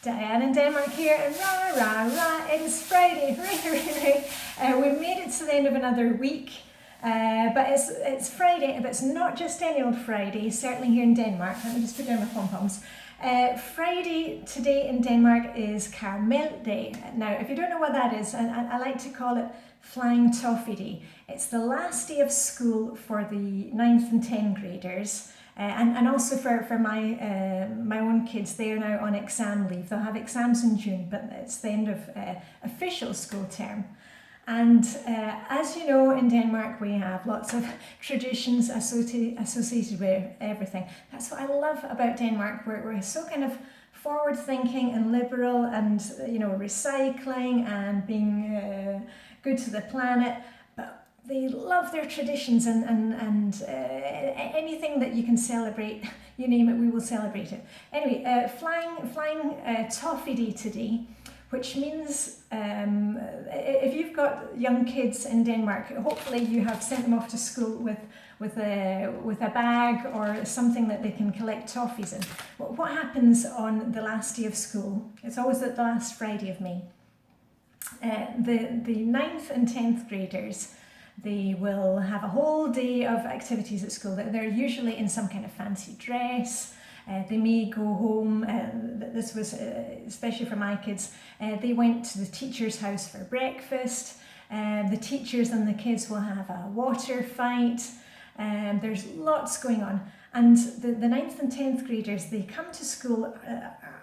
Diane in Denmark here, and rah, rah, rah, it's Friday, hooray, hooray, hooray. We've made it to the end of another week, but it's Friday, but it's not just any old Friday, certainly here in Denmark. Let me just put down my pom-poms. Friday today in Denmark is Caramel Day. Now, if you don't know what that is, I like to call it Flying Toffee Day. It's the last day of school for the 9th and 10th graders. And also for my own kids, they are now on exam leave. They'll have exams in June, but it's the end of official school term. And as you know, in Denmark we have lots of traditions associated with everything. That's what I love about Denmark. We're so kind of forward thinking and liberal, and recycling and being good to the planet. They love their traditions and anything that you can celebrate, you name it, we will celebrate it. Anyway, flying Toffee Day today, which means if you've got young kids in Denmark, hopefully you have sent them off to school with a bag or something that they can collect toffees in. What happens on the last day of school? It's always the last Friday of May. The 9th and 10th graders, they will have a whole day of activities at school. They're usually in some kind of fancy dress. They may go home. This was, especially for my kids, they went to the teacher's house for breakfast. The teachers and the kids will have a water fight. There's lots going on. And the 9th and 10th graders, they come to school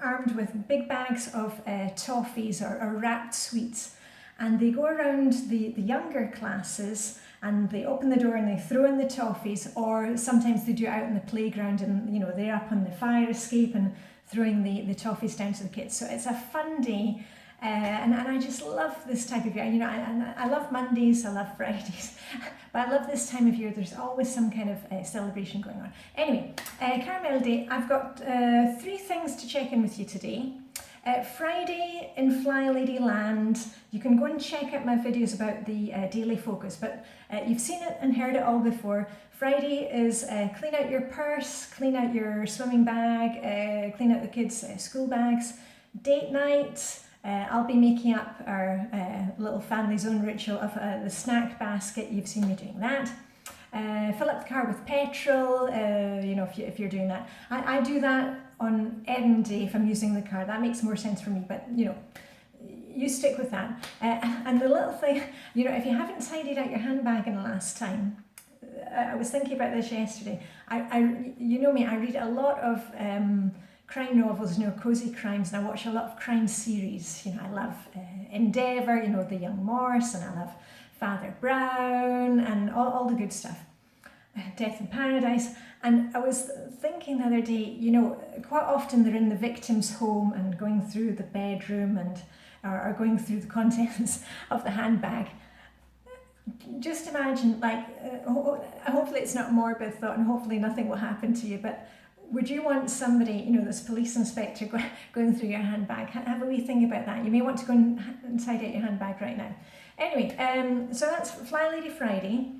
armed with big bags of toffees or wrapped sweets. And they go around the younger classes and they open the door and they throw in the toffees, or sometimes they do it out in the playground and they're up on the fire escape and throwing the toffees down to the kids. So it's a fun day, and I just love this type of year. I love Mondays, I love Fridays, but I love this time of year. There's always some kind of celebration going on. Anyway, Caramel Day, I've got 3 things to check in with you today. Friday in Flylady Land, you can go and check out my videos about the daily focus, but you've seen it and heard it all before. Friday is clean out your purse, clean out your swimming bag, clean out the kids' school bags. Date night, I'll be making up our little family zone ritual of the snack basket. You've seen me doing that. Fill up the car with petrol, if you're doing that. I do that on errand day if I'm using the car. That makes more sense for me, but you stick with that. And the little thing, if you haven't tidied out your handbag in the last time, I was thinking about this yesterday. You know me, I read a lot of crime novels, cozy crimes, and I watch a lot of crime series. I love Endeavour, the Young Morse, and I love Father Brown and all the good stuff. Death in Paradise. And I was thinking the other day, quite often they're in the victim's home and going through the bedroom and or going through the contents of the handbag. Just imagine, hopefully it's not a morbid thought and hopefully nothing will happen to you, but would you want somebody, this police inspector going through your handbag? Have a wee think about that. You may want to go and tidy out your handbag right now. Anyway, so that's Flylady Friday.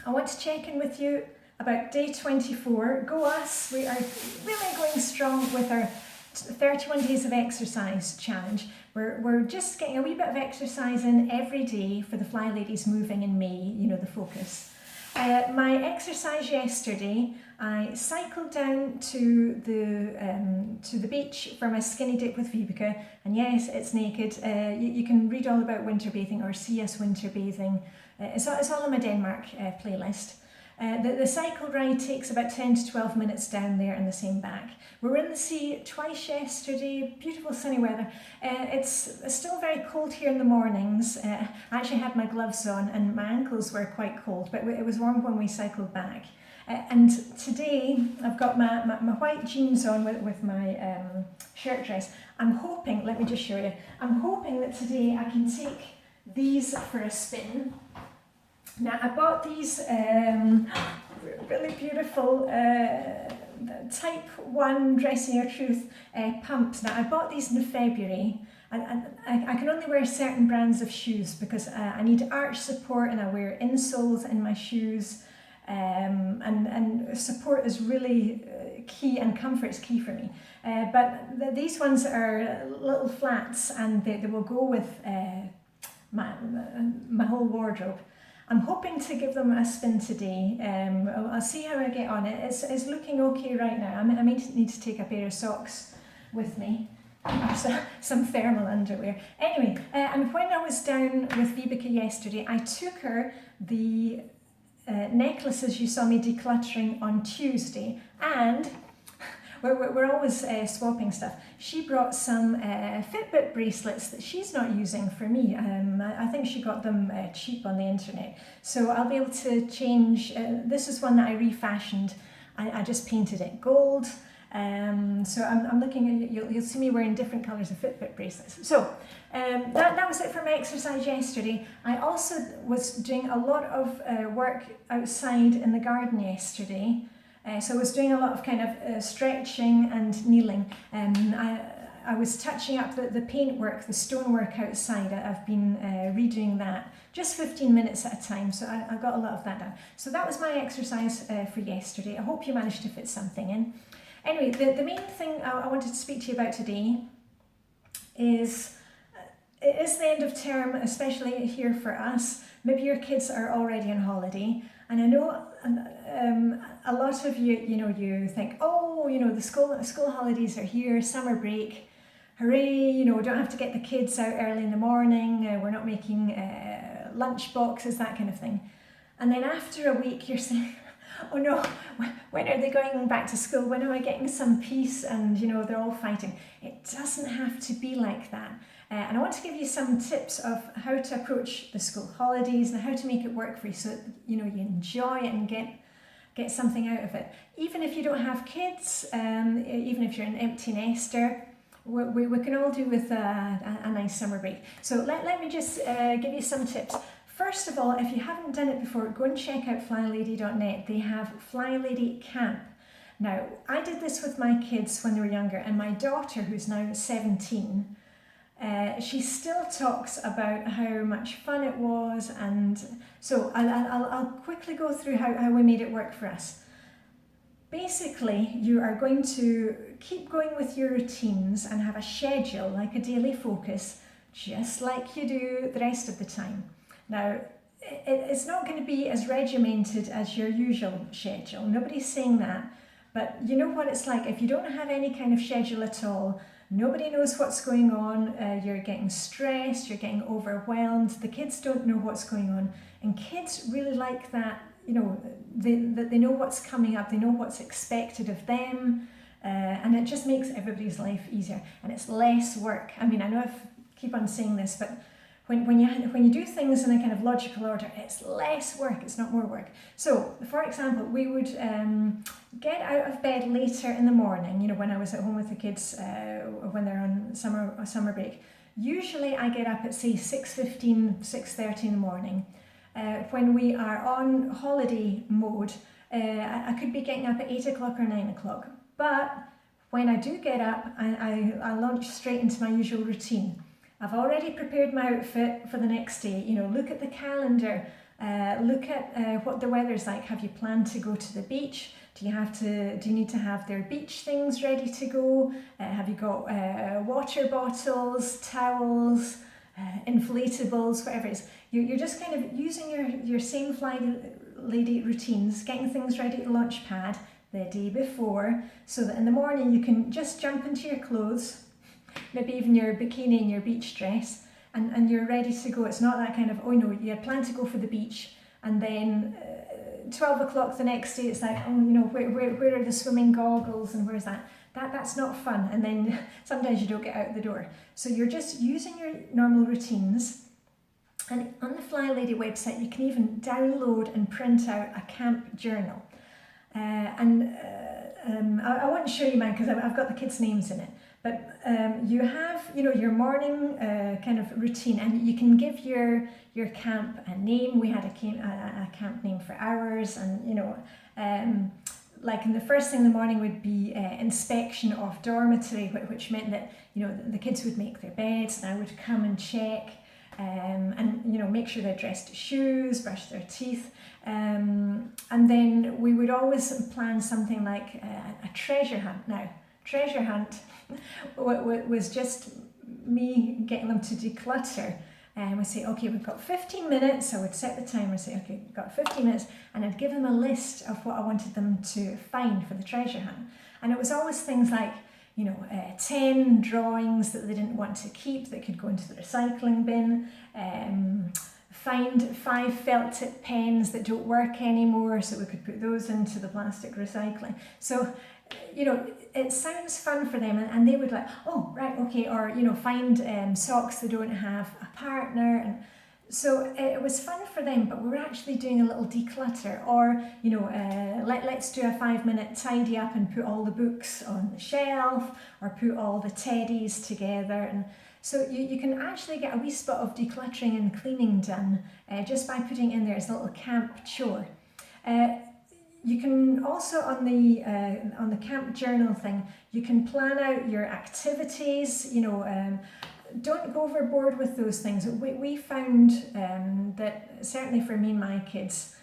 I want to check in with you about day 24. Go us! We are really going strong with our 31 days of exercise challenge. We're just getting a wee bit of exercise in every day for the Fly Ladies moving in May, the focus. My exercise yesterday, I cycled down to the beach for my skinny dip with Vibeke, and yes, it's naked. You can read all about winter bathing or see us winter bathing. It's all in my Denmark playlist. The cycle ride takes about 10 to 12 minutes down there and the same back. We were in the sea twice yesterday, beautiful sunny weather. It's still very cold here in the mornings. I actually had my gloves on and my ankles were quite cold, but it was warm when we cycled back. And today I've got my white jeans on with my shirt dress. I'm hoping, let me just show you, I'm hoping that today I can take these for a spin. Now I bought these really beautiful Type 1 Dressing Your Truth pumps. Now I bought these in February, and I can only wear certain brands of shoes because I need arch support and I wear insoles in my shoes. and support is really key, and comfort is key for me. But these ones are little flats, and they will go with my whole wardrobe. I'm hoping to give them a spin today. I'll see how I get on. It's looking okay right now. I may need to take a pair of socks with me, or some thermal underwear. Anyway, and when I was down with Vibeke yesterday, I took her the necklaces you saw me decluttering on Tuesday, and we're always swapping stuff. She brought some Fitbit bracelets that she's not using for me. I think she got them cheap on the internet. So I'll be able to change. This is one that I refashioned. I just painted it gold. So I'm looking at, you'll see me wearing different colours of Fitbit bracelets. So that was it for my exercise yesterday. I also was doing a lot of work outside in the garden yesterday. So I was doing a lot of kind of stretching and kneeling. I was touching up the paintwork, the stonework outside. I've been redoing that just 15 minutes at a time, so I got a lot of that done. So that was my exercise for yesterday. I hope you managed to fit something in. Anyway, the main thing I wanted to speak to you about today is it is the end of term, especially here for us. Maybe your kids are already on holiday, and I know a lot of you, you think, oh, the school holidays are here, summer break, hooray, don't have to get the kids out early in the morning, we're not making lunch boxes, that kind of thing. And then after a week, you're saying, oh no, when are they going back to school? When am I getting some peace? And they're all fighting. It doesn't have to be like that. And I want to give you some tips of how to approach the school holidays and how to make it work for you, so that, you enjoy it and get something out of it. Even if you don't have kids, even if you're an empty nester, we can all do with a nice summer break. So let me just give you some tips. First of all, if you haven't done it before, go and check out flylady.net. They have Flylady Camp. Now, I did this with my kids when they were younger, and my daughter, who's now 17, she still talks about how much fun it was, and so I'll quickly go through how we made it work for us. Basically, you are going to keep going with your routines and have a schedule, like a daily focus, just like you do the rest of the time. Now, it's not going to be as regimented as your usual schedule. Nobody's saying that, but you know what it's like. If you don't have any kind of schedule at all, nobody knows what's going on, you're getting stressed, you're getting overwhelmed, the kids don't know what's going on, and kids really like that, they know what's coming up, they know what's expected of them, and it just makes everybody's life easier, and it's less work. I mean, I know I keep on saying this, but when you do things in a kind of logical order, it's less work, it's not more work. So, for example, we would get out of bed later in the morning, when I was at home with the kids, when they're on summer break. Usually I get up at, say, 6:15, 6:30 in the morning. When we are on holiday mode, I could be getting up at 8 o'clock or 9 o'clock. But when I do get up, I launch straight into my usual routine. I've already prepared my outfit for the next day. Look at the calendar, look at what the weather's like. Have you planned to go to the beach? Do you need to have their beach things ready to go? Have you got water bottles, towels, inflatables, whatever it is? You're just kind of using your same Flylady routines, getting things ready at the launch pad the day before, so that in the morning you can just jump into your clothes, maybe even your bikini and your beach dress, and you're ready to go. It's not that kind of, oh no, you had planned to go for the beach, and then 12 o'clock the next day it's like, oh, where are the swimming goggles and where's that? That's not fun, and then sometimes you don't get out the door. So you're just using your normal routines, and on the Flylady website you can even download and print out a camp journal. I won't show you mine because I've got the kids' names in it. But you have, your morning kind of routine, and you can give your camp a name. We had a camp name for ours, and like in the first thing in the morning would be inspection of dormitory, which meant that the kids would make their beds, and I would come and check. and make sure they dressed shoes, brush their teeth, and then we would always plan something like a treasure hunt. Now, treasure hunt was just me getting them to declutter. And we say, okay, we've got 15 minutes. I would set the timer and say, okay, we've got 15 minutes. And I'd give them a list of what I wanted them to find for the treasure hunt. And it was always things like, 10 drawings that they didn't want to keep that could go into the recycling bin. Find 5 felt tip pens that don't work anymore, so we could put those into the plastic recycling. So, it sounds fun for them, and they would like, oh, right, okay, or, find socks that don't have a partner. And so it was fun for them, but we were actually doing a little declutter, or, let's do a 5-minute tidy up and put all the books on the shelf, or put all the teddies together. And so you can actually get a wee spot of decluttering and cleaning done just by putting in there as a little camp chore. You can also, on the camp journal thing, you can plan out your activities. Don't go overboard with those things. We found that certainly for me and my kids,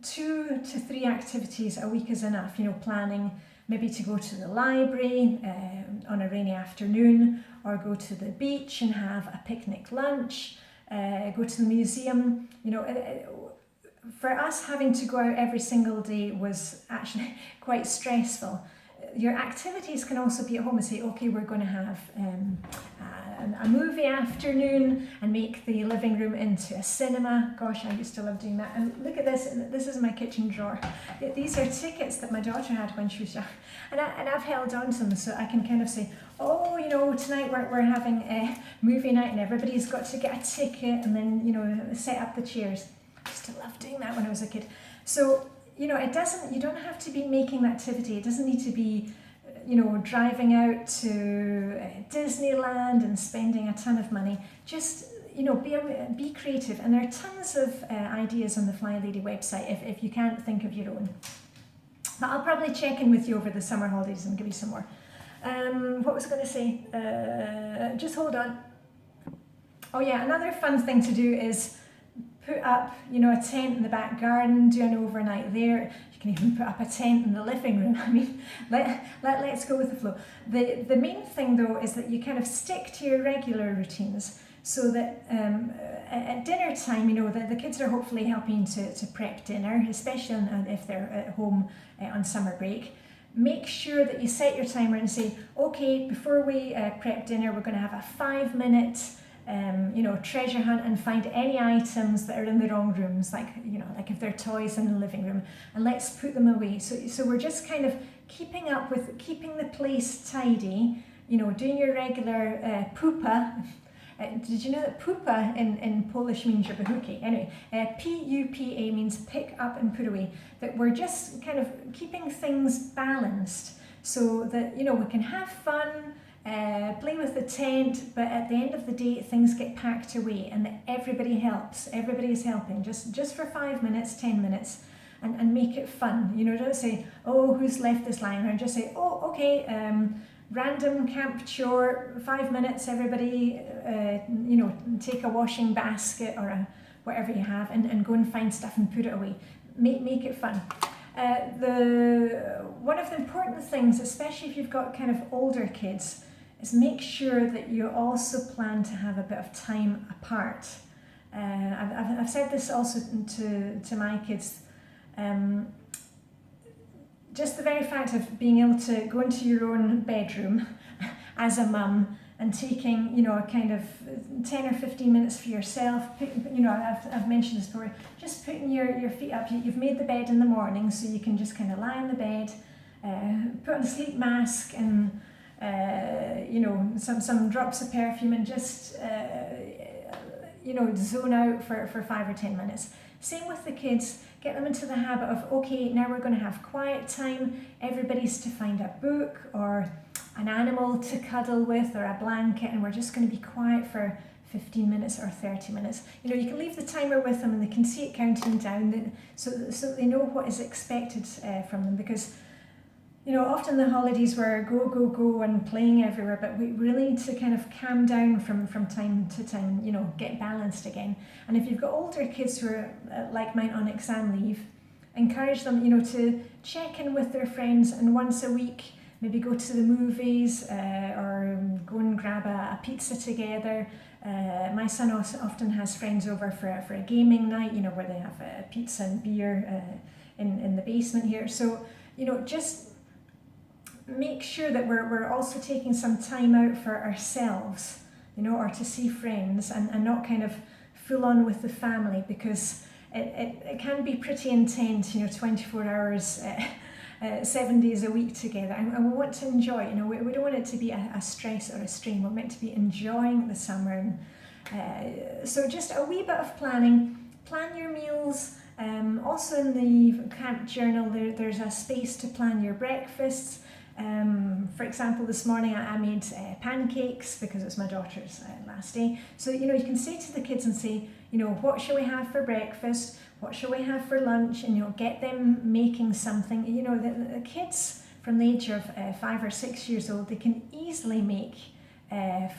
2 to 3 activities a week is enough. Planning maybe to go to the library on a rainy afternoon, or go to the beach and have a picnic lunch, go to the museum. For us, having to go out every single day was actually quite stressful. Your activities can also be at home and say, okay, we're going to have a movie afternoon and make the living room into a cinema. Gosh, I used to love doing that. And look at this. This is my kitchen drawer. These are tickets that my daughter had when she was young. And I've held on to them so I can kind of say, oh, tonight we're having a movie night and everybody's got to get a ticket, and then, set up the chairs. I used to love doing that when I was a kid. So, you don't have to be making the activity. It doesn't need to be, driving out to Disneyland and spending a ton of money. Just, be creative. And there are tons of ideas on the Flylady website if you can't think of your own. But I'll probably check in with you over the summer holidays and give you some more. What was I going to say? Just hold on. Oh yeah, another fun thing to do is put up, a tent in the back garden, do an overnight there. You can even put up a tent in the living room. I mean, let's go with the flow. The main thing though is that you kind of stick to your regular routines, so that at dinner time, the kids are hopefully helping to prep dinner, especially if they're at home on summer break. Make sure that you set your timer and say, okay, before we prep dinner, we're going to have a 5-minute treasure hunt and find any items that are in the wrong rooms, like if they're toys in the living room, and let's put them away. So we're just kind of keeping up with keeping the place tidy, doing your regular pupa. Did you know that pupa in Polish means your bahuki? Anyway, P-U-P-A means pick up and put away. That we're just kind of keeping things balanced so that, we can have fun, play with the tent, but at the end of the day, things get packed away and that everybody helps. Everybody is helping, just for 5 minutes, 10 minutes, and make it fun. Don't say, oh, who's left this lying around? Just say, oh, okay, random camp chore, 5 minutes, everybody, take a washing basket or whatever you have and go and find stuff and put it away. Make it fun. One of the important things, especially if you've got kind of older kids, is make sure that you also plan to have a bit of time apart. I've said this also to my kids. Just the very fact of being able to go into your own bedroom as a mum and taking, a kind of 10 or 15 minutes for yourself. I've mentioned this before, just putting your feet up. You've made the bed in the morning, so you can just kind of lie on the bed, put on a sleep mask and, some drops of perfume and just, zone out for 5 or 10 minutes. Same with the kids. Get them into the habit of, okay, now we're going to have quiet time. Everybody's to find a book or an animal to cuddle with or a blanket, and we're just going to be quiet for 15 minutes or 30 minutes. You can leave the timer with them and they can see it counting down so that they know what is expected from them, because You know, often the holidays were go, go, go and playing everywhere, but we really need to kind of calm down from time to time, you know, get balanced again. And if you've got older kids who are like mine on exam leave, encourage them, you know, to check in with their friends and once a week, maybe go to the movies or go and grab a pizza together. My son also often has friends over for a gaming night, you know, where they have pizza and beer in the basement here. So, you know, just make sure that we're also taking some time out for ourselves, you know, or to see friends and not kind of full on with the family, because it can be pretty intense, you know, 24 hours, 7 days a week together. And we want to enjoy, you know, we don't want it to be a stress or a strain. We're meant to be enjoying the summer. And, so just a wee bit of planning, plan your meals. Also in the camp journal, there's a space to plan your breakfasts. For example, this morning I made pancakes because it was my daughter's last day. So, you know, you can say to the kids and say, you know, what shall we have for breakfast? What shall we have for lunch? And, you know, get them making something. You know, the kids from the age of 5 or 6 years old, they can easily make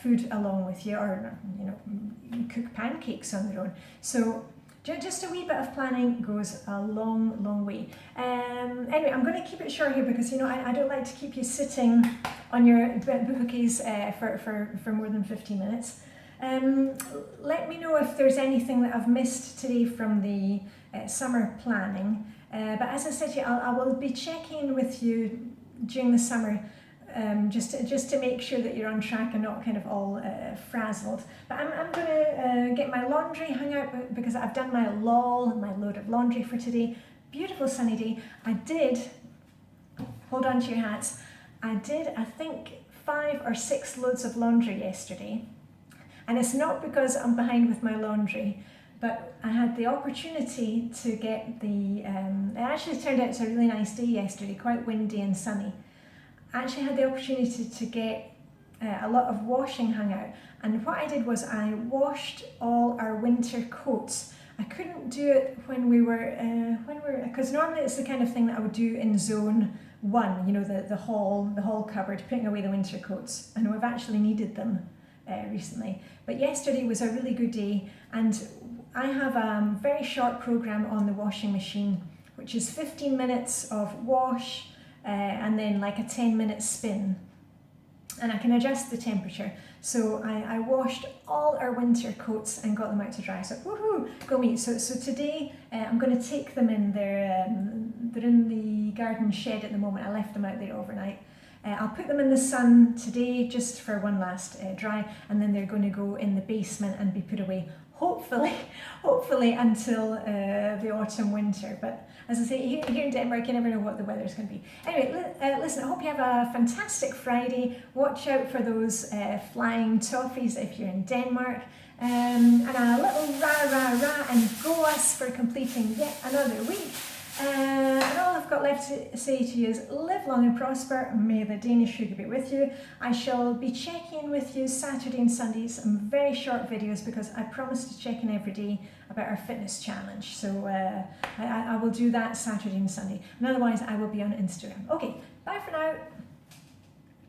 food along with you, or, you know, cook pancakes on their own. So just a wee bit of planning goes a long, long way. Anyway, I'm going to keep it short here because, you know, I don't like to keep you sitting on your bookcase for more than 15 minutes. Let me know if there's anything that I've missed today from the summer planning. But as I said to you, I will be checking with you during the summer, just to make sure that you're on track and not kind of all frazzled. But I'm going to get my laundry hung out because I've done my load of laundry for today. Beautiful sunny day. I did, hold on to your hats, I did, I think, 5 or 6 loads of laundry yesterday. And it's not because I'm behind with my laundry, but I had the opportunity to get it actually turned out it's a really nice day yesterday, quite windy and sunny. I actually had the opportunity to get a lot of washing hung out, and what I did was I washed all our winter coats. I couldn't do it when we were because normally it's the kind of thing that I would do in zone 1, you know, the hall cupboard, putting away the winter coats. I know I've actually needed them recently, but yesterday was a really good day, and I have a very short program on the washing machine, which is 15 minutes of wash, and then like a 10-minute spin, and I can adjust the temperature. So I washed all our winter coats and got them out to dry. So woohoo, go me. So today I'm going to take them in. They're in the garden shed at the moment. I left them out there overnight. I'll put them in the sun today just for one last dry, and then they're going to go in the basement and be put away, hopefully until the autumn winter. But as I say, here in Denmark, you never know what the weather's going to be. Anyway, listen, I hope you have a fantastic Friday. Watch out for those flying toffees if you're in Denmark. And a little rah and go us for completing yet another week. And all I've got left to say to you is live long and prosper. May the Danish sugar be with you. I shall be checking with you Saturday and Sunday, some very short videos, because I promised to check in every day about our fitness challenge. So I will do that Saturday and Sunday. And otherwise I will be on Instagram. Okay, bye for now.